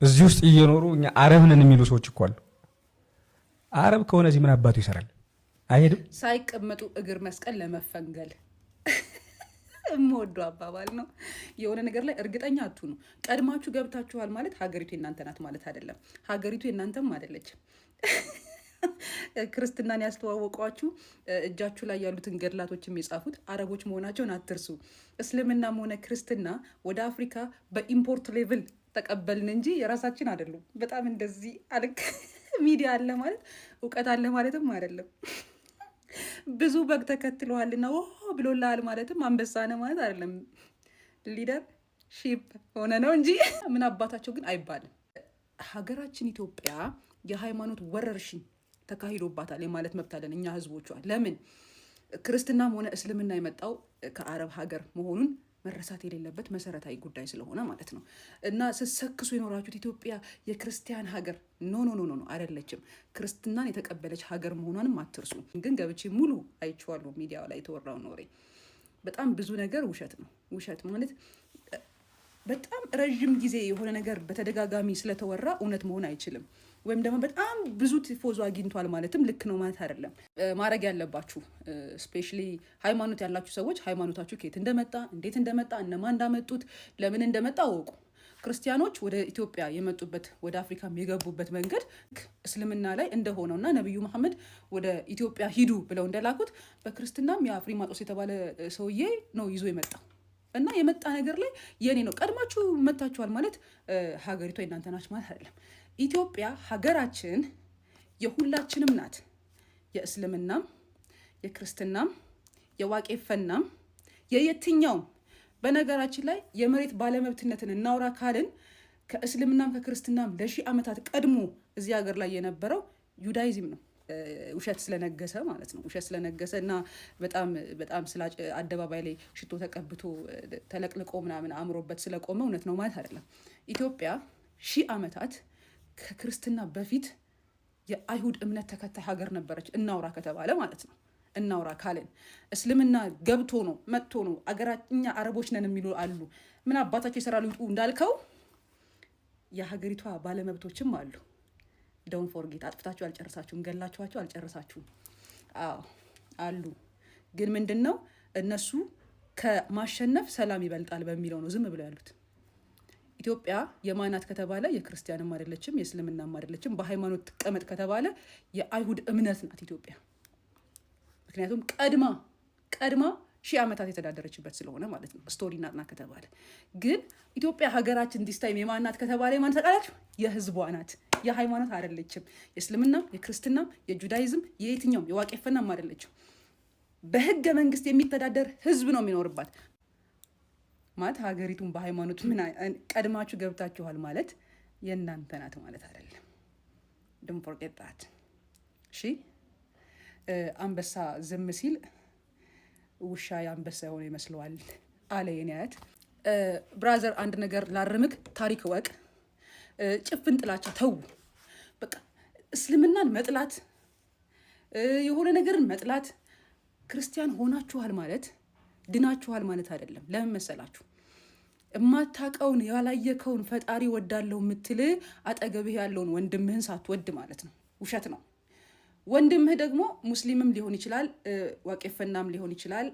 እዚህ ውስጥ እየኖሩ እኛ አረብ ነን የሚሉ ሰዎች እኮ አሉ። አረብ ከሆነ እዚህ ምን አባቱ ይሰራል? አይሄድም። ሳይቀመጡ እግር መስቀል ለመፈንገል የምወደው አባባል ነው። የሆነ ነገር ላይ እርግጠኛ አትሁኑ። ቀድማችሁ ገብታችኋል ማለት ሀገሪቱ የእናንተ ናት ማለት አይደለም። ሀገሪቱ የእናንተም አይደለችም። ክርስትናን ያስተዋወቋችሁ እጃችሁ ላይ ያሉትን ገድላቶችም የጻፉት አረቦች መሆናቸውን አትርሱ። እስልምናም ሆነ ክርስትና ወደ አፍሪካ በኢምፖርት ሌቭል ተቀበልን እንጂ የራሳችን አይደሉም። በጣም እንደዚህ አልክ ሚዲያ አለ ማለት እውቀት አለ ማለትም አይደለም። ብዙ በግ ተከትለዋልና ብሎላል ማለትም አንበሳ ነው ማለት አይደለም። ሊደር ሺፕ ሆነ ነው እንጂ ምን አባታቸው ግን አይባልም። ሀገራችን ኢትዮጵያ የሃይማኖት ወረርሽኝ ተካሂዶባታል የማለት መብት አለን እኛ ህዝቦቿ። ለምን ክርስትናም ሆነ እስልምና የመጣው ከአረብ ሀገር መሆኑን መረሳት የሌለበት መሰረታዊ ጉዳይ ስለሆነ ማለት ነው። እና ስትሰክሱ የኖራችሁት ኢትዮጵያ የክርስቲያን ሀገር ኖ አይደለችም። ክርስትናን የተቀበለች ሀገር መሆኗንም አትርሱ። ግን ገብቼ ሙሉ አይቼዋለሁ ሚዲያው ላይ የተወራውን ወሬ። በጣም ብዙ ነገር ውሸት ነው። ውሸት ማለት በጣም ረዥም ጊዜ የሆነ ነገር በተደጋጋሚ ስለተወራ እውነት መሆን አይችልም። ወይም ደግሞ በጣም ብዙ ቲፎዞ አግኝቷል ማለትም ልክ ነው ማለት አይደለም። ማድረግ ያለባችሁ ስፔሻሊ ሃይማኖት ያላችሁ ሰዎች ሃይማኖታችሁ ከየት እንደመጣ እንዴት እንደመጣ እነማን እንዳመጡት ለምን እንደመጣ አወቁ። ክርስቲያኖች ወደ ኢትዮጵያ የመጡበት ወደ አፍሪካ የገቡበት መንገድ እስልምና ላይ እንደሆነውና ነብዩ መሐመድ ወደ ኢትዮጵያ ሂዱ ብለው እንደላኩት በክርስትናም የአፍሪማጦስ የተባለ ሰውዬ ነው ይዞ የመጣው እና የመጣ ነገር ላይ የኔ ነው። ቀድማችሁ መታችኋል ማለት ሀገሪቷ የእናንተ ናች ማለት አይደለም። ኢትዮጵያ ሀገራችን የሁላችንም ናት። የእስልምናም የክርስትናም የዋቄፈናም የየትኛውም። በነገራችን ላይ የመሬት ባለመብትነትን እናውራ ካልን ከእስልምናም ከክርስትናም ለሺህ ዓመታት ቀድሞ እዚህ ሀገር ላይ የነበረው ዩዳይዝም ነው። ውሸት ስለነገሰ ማለት ነው። ውሸት ስለነገሰ እና በጣም አደባባይ ላይ ሽቶ ተቀብቶ ተለቅልቆ ምናምን አምሮበት ስለቆመ እውነት ነው ማለት አይደለም። ኢትዮጵያ ሺህ ዓመታት ከክርስትና በፊት የአይሁድ እምነት ተከታይ ሀገር ነበረች። እናውራ ከተባለ ማለት ነው። እናውራ ካልን እስልምና ገብቶ ነው መጥቶ ነው እኛ አረቦች ነን የሚሉ አሉ። ምን አባታቸው ይሰራሉ ይውጡ እንዳልከው የሀገሪቷ ባለመብቶችም አሉ። ዶንት ፎርጌት። አጥፍታችሁ አልጨረሳችሁም፣ ገላችኋቸው አልጨረሳችሁም። አሉ። ግን ምንድነው እነሱ ከማሸነፍ ሰላም ይበልጣል በሚለው ነው ዝም ብለው ያሉት። ኢትዮጵያ የማናት ከተባለ የክርስቲያንም አይደለችም የእስልምናም አይደለችም። በሃይማኖት ትቀመጥ ከተባለ የአይሁድ እምነት ናት ኢትዮጵያ። ምክንያቱም ቀድማ ሺህ ዓመታት የተዳደረችበት ስለሆነ ማለት ነው። ስቶሪ ናትና ከተባለ ግን ኢትዮጵያ ሀገራችን ዲስታይም የማናት ከተባለ የማን ተቃላችሁ? የህዝቧ ናት። የሃይማኖት አይደለችም። የእስልምናም የክርስትናም የጁዳይዝም የየትኛውም የዋቄፈናም አይደለችም። በህገ መንግስት የሚተዳደር ህዝብ ነው የሚኖርባት ማለት ሀገሪቱን በሃይማኖት ምን ቀድማችሁ ገብታችኋል ማለት የእናንተ ናት ማለት አይደለም። ዶንት ፎርጌት ዳት። እሺ አንበሳ ዝም ሲል ውሻ የአንበሳ የሆነ ይመስለዋል አለ የኔ አያት። ብራዘር አንድ ነገር ላርምክ፣ ታሪክ ወቅ ጭፍን ጥላቻ ተው። በቃ እስልምናን መጥላት የሆነ ነገርን መጥላት ክርስቲያን ሆናችኋል ማለት ድናችኋል ማለት አይደለም። ለምን መሰላችሁ? እማታቀውን ያላየከውን ፈጣሪ ወዳለው ምትል አጠገብህ ያለውን ወንድምህን ሳትወድ ማለት ነው። ውሸት ነው። ወንድምህ ደግሞ ሙስሊምም ሊሆን ይችላል፣ ዋቄፈናም ሊሆን ይችላል፣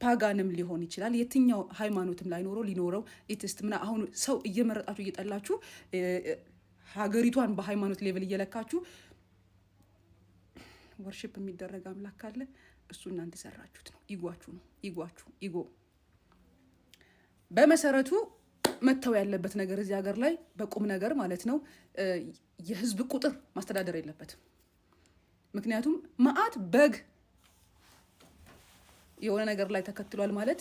ፓጋንም ሊሆን ይችላል። የትኛው ሃይማኖትም ላይኖረው ሊኖረው ኢትስት ምና አሁን ሰው እየመረጣችሁ እየጠላችሁ ሀገሪቷን በሃይማኖት ሌቭል እየለካችሁ ወርሺፕ የሚደረግ አምላክ ካለ እሱ እናንተ ሰራችሁት ነው። ይጓችሁ ነው። ኢጎ በመሰረቱ መተው ያለበት ነገር እዚህ ሀገር ላይ በቁም ነገር ማለት ነው የህዝብ ቁጥር ማስተዳደር የለበትም። ምክንያቱም መዓት በግ የሆነ ነገር ላይ ተከትሏል ማለት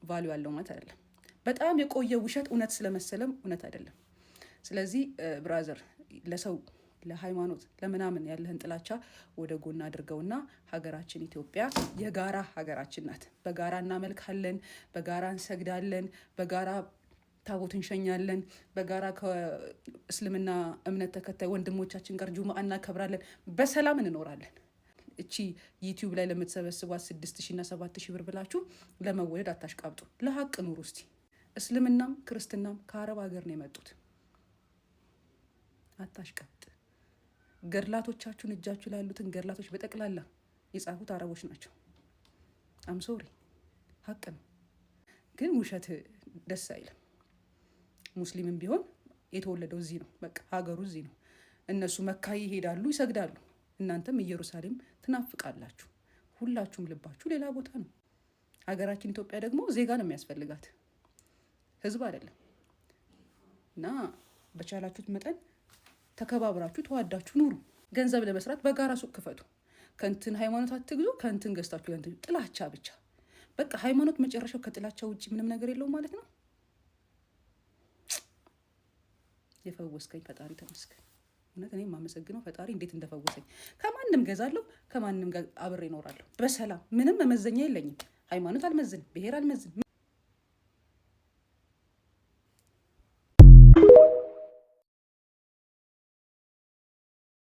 ቫልዩ ያለው ማለት አይደለም። በጣም የቆየ ውሸት እውነት ስለመሰለም እውነት አይደለም። ስለዚህ ብራዘር ለሰው ለሃይማኖት ለምናምን ያለህን ጥላቻ ወደ ጎን አድርገውና ሀገራችን ኢትዮጵያ የጋራ ሀገራችን ናት። በጋራ እናመልካለን፣ በጋራ እንሰግዳለን፣ በጋራ ታቦት እንሸኛለን፣ በጋራ ከእስልምና እምነት ተከታይ ወንድሞቻችን ጋር ጁምአ እናከብራለን፣ በሰላም እንኖራለን። እቺ ዩቲዩብ ላይ ለምትሰበስቧት 6000 እና 7000 ብር ብላችሁ ለመወለድ አታሽቃብጡ። ለሀቅ ኑሩ እስቲ። እስልምናም ክርስትናም ከአረብ ሀገር ነው የመጡት። አታሽቀጥ። ገድላቶቻችሁን እጃችሁ ላይ ያሉትን ገድላቶች በጠቅላላ የጻፉት አረቦች ናቸው። አምሶሪ ሀቅ ነው። ግን ውሸት ደስ አይልም። ሙስሊምም ቢሆን የተወለደው እዚህ ነው። በቃ ሀገሩ እዚህ ነው። እነሱ መካ ይሄዳሉ፣ ይሰግዳሉ። እናንተም ኢየሩሳሌም ትናፍቃላችሁ። ሁላችሁም ልባችሁ ሌላ ቦታ ነው። ሀገራችን ኢትዮጵያ ደግሞ ዜጋ ነው የሚያስፈልጋት፣ ህዝብ አይደለም። እና በቻላችሁት መጠን ተከባብራችሁ ተዋዳችሁ ኑሩ። ገንዘብ ለመስራት በጋራ ሱቅ ክፈቱ። ከንትን ሃይማኖት አትግዙ፣ ከንትን ገዝታችሁ ለንትን ጥላቻ ብቻ። በቃ ሃይማኖት መጨረሻው ከጥላቻ ውጭ ምንም ነገር የለውም ማለት ነው። የፈወስከኝ ፈጣሪ ተመስገን። እውነት እኔ የማመሰግነው ፈጣሪ እንዴት እንደፈወሰኝ። ከማንም ገዛለሁ፣ ከማንም ጋር አብሬ እኖራለሁ በሰላም። ምንም መመዘኛ የለኝም። ሃይማኖት አልመዝን፣ ብሔር አልመዝን።